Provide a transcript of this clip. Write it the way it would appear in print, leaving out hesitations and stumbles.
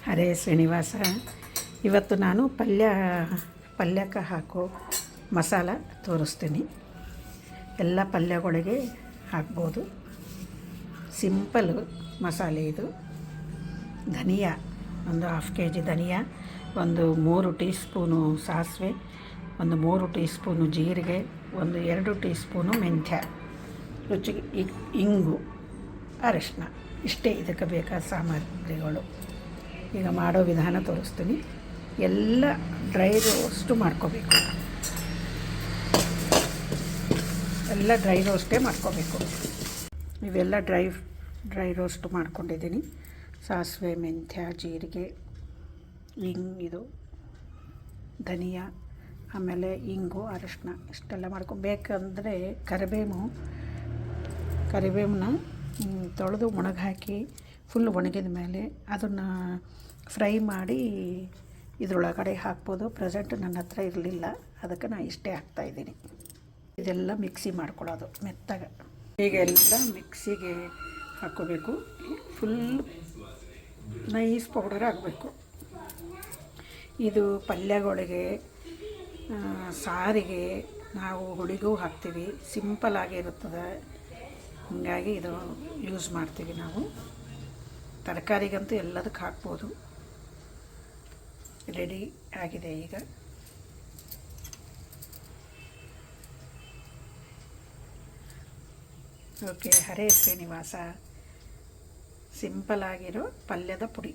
ಹರೇ ಶ್ರೀನಿವಾಸ. ಇವತ್ತು ನಾನು ಪಲ್ಯಕ್ಕೆ ಹಾಕೋ ಮಸಾಲ ತೋರಿಸ್ತೀನಿ. ಎಲ್ಲ ಪಲ್ಯಗಳಿಗೆ ಹಾಕ್ಬೋದು. ಸಿಂಪಲ್ ಮಸಾಲೆ ಇದು. ಧನಿಯಾ ಒಂದು 1/2 kg ಧನಿಯಾ, ಒಂದು 3 ಟೀ ಸ್ಪೂನು ಸಾಸಿವೆ, ಒಂದು 3 ಟೀ ಸ್ಪೂನು ಜೀರಿಗೆ, ಒಂದು 2 ಟೀ ಸ್ಪೂನು ಮೆಂತ್ಯ, ರುಚಿಗೆ ಇಂಗು, ಅರಿಶಿನ. ಇಷ್ಟೇ ಇದಕ್ಕೆ ಬೇಕಾದ ಸಾಮಗ್ರಿಗಳು. ಈಗ ಮಾಡೋ ವಿಧಾನ ತೋರಿಸ್ತೀನಿ. ಎಲ್ಲ ಡ್ರೈ ರೋಸ್ಟು ಮಾಡ್ಕೋಬೇಕು. ಎಲ್ಲ ಡ್ರೈ ರೋಸ್ಟೇ ಮಾಡ್ಕೋಬೇಕು. ಇವೆಲ್ಲ ಡ್ರೈ ರೋಸ್ಟ್ ಮಾಡ್ಕೊಂಡಿದ್ದೀನಿ. ಸಾಸಿವೆ, ಮೆಂತ್ಯ, ಜೀರಿಗೆ, ಇದು ಧನಿಯಾ, ಆಮೇಲೆ ಇಂಗು, ಅರಿಶಿನ ಇಷ್ಟೆಲ್ಲ ಮಾಡ್ಕೊಬೇಕಂದ್ರೆ ಕರಿಬೇವನ್ನ ತೊಳೆದು ಒಣಗಿ ಹಾಕಿ ಫುಲ್ ಒಣಗಿದ ಮೇಲೆ ಅದನ್ನು ಫ್ರೈ ಮಾಡಿ ಇದರೊಳಗಡೆ ಹಾಕ್ಬೋದು. ಪ್ರೆಸೆಂಟ್ ನನ್ನ ಹತ್ರ ಇರಲಿಲ್ಲ, ಅದಕ್ಕೆ ನಾನು ಇಷ್ಟೇ ಹಾಕ್ತಾಯಿದ್ದೀನಿ. ಇದೆಲ್ಲ ಮಿಕ್ಸಿ ಮಾಡ್ಕೊಳ್ಳೋದು ಮೆತ್ತಗೆ. ಹೀಗೆಲ್ಲ ಮಿಕ್ಸಿಗೆ ಹಾಕ್ಕೋಬೇಕು. ಫುಲ್ ನೈಸ್ ಪೌಡರ್ ಆಗಬೇಕು. ಇದು ಪಲ್ಯಗಳಿಗೆ, ಸಾರಿಗೆ, ನಾವು ಹುಳಿಗೂ ಹಾಕ್ತೀವಿ. ಸಿಂಪಲ್ ಆಗಿರುತ್ತದೆ, ಹಾಗಾಗಿ ಇದು ಯೂಸ್ ಮಾಡ್ತೀವಿ ನಾವು. ತರಕಾರಿಗಂತೂ ಎಲ್ಲದಕ್ಕೆ ಹಾಕ್ಬೋದು. ರೆಡಿ ಆಗಿದೆ ಈಗ. ಓಕೆ, ಹರೇ ಶ್ರೀನಿವಾಸ. ಸಿಂಪಲ್ ಆಗಿರೋ ಪಲ್ಯದ ಪುಡಿ.